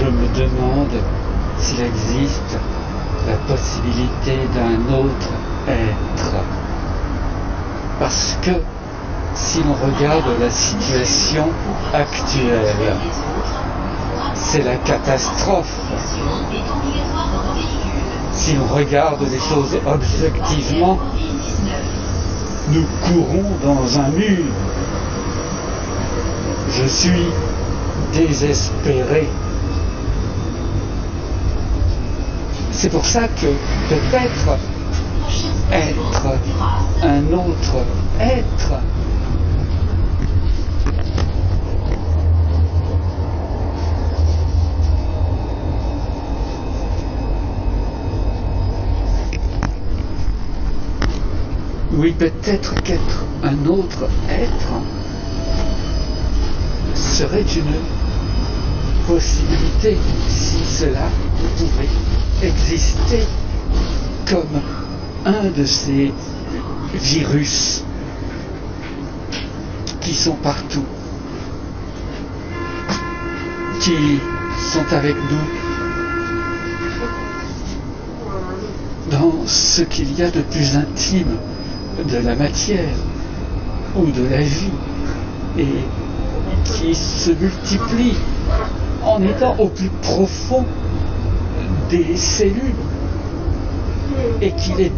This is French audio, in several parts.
me demande s'il existe la possibilité d'un autre être. Parce que si l'on regarde la situation actuelle, c'est la catastrophe. Si l'on regarde les choses objectivement, nous courons dans un mur. Je suis désespéré. C'est pour ça que peut-être être un autre être oui, peut-être qu'être un autre être serait une possibilité si cela pouvait exister comme un de ces virus qui sont partout, qui sont avec nous dans ce qu'il y a de plus intime de la matière ou de la vie et qui se multiplient en étant au plus profond des cellules et qui les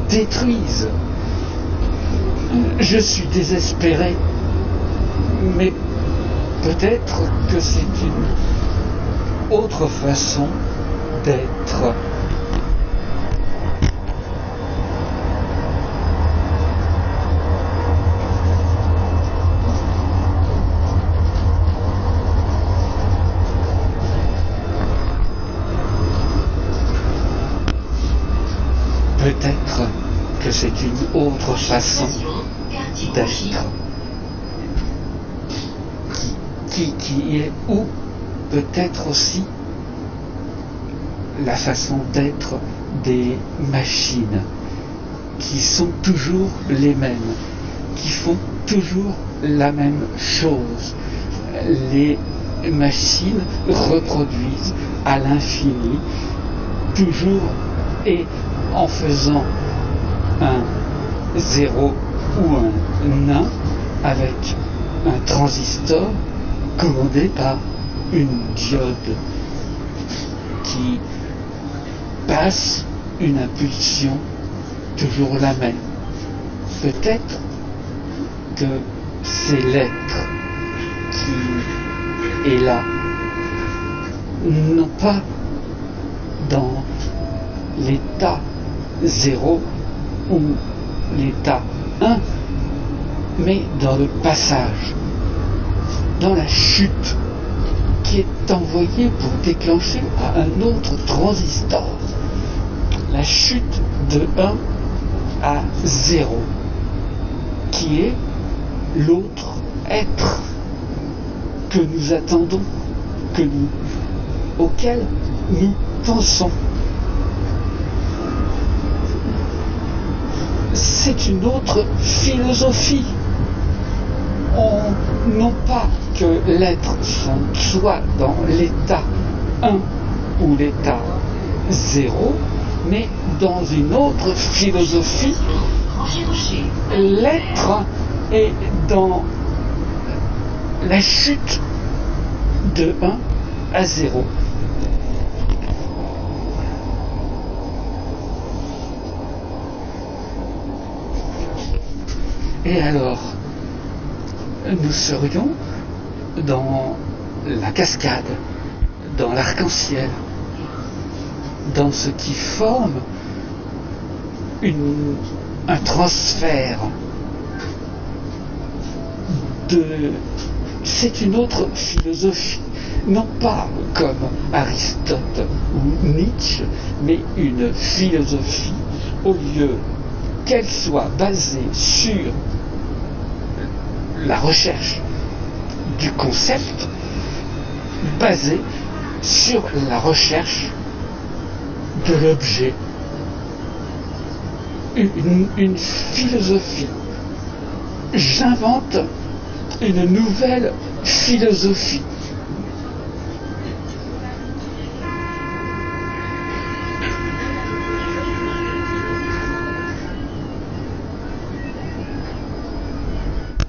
détruisent. Je suis désespéré, mais peut-être que c'est une autre façon d'être. Peut-être que c'est une autre façon d'être qui est, ou peut-être aussi la façon d'être des machines qui sont toujours les mêmes, qui font toujours la même chose. Les machines reproduisent à l'infini, toujours et en faisant un 0 ou un 1 avec un transistor commandé par une diode qui passe une impulsion toujours la même. Peut-être que c'est l'être qui est là, non pas dans l'état 0 ou l'état 1, mais dans le passage, dans la chute qui est envoyée pour déclencher à un autre transistor, la chute de 1 à 0, qui est l'autre être que nous attendons, auquel nous pensons. C'est une autre philosophie. Non pas que l'être soit dans l'état 1 ou l'état 0, mais dans une autre philosophie, l'être est dans la chute de 1 à 0. Et alors, nous serions dans la cascade, dans l'arc-en-ciel, dans ce qui forme un transfert c'est une autre philosophie, non pas comme Aristote ou Nietzsche, mais une philosophie, au lieu qu'elle soit basée sur la recherche du concept, basée sur la recherche de l'objet. Une philosophie. J'invente une nouvelle philosophie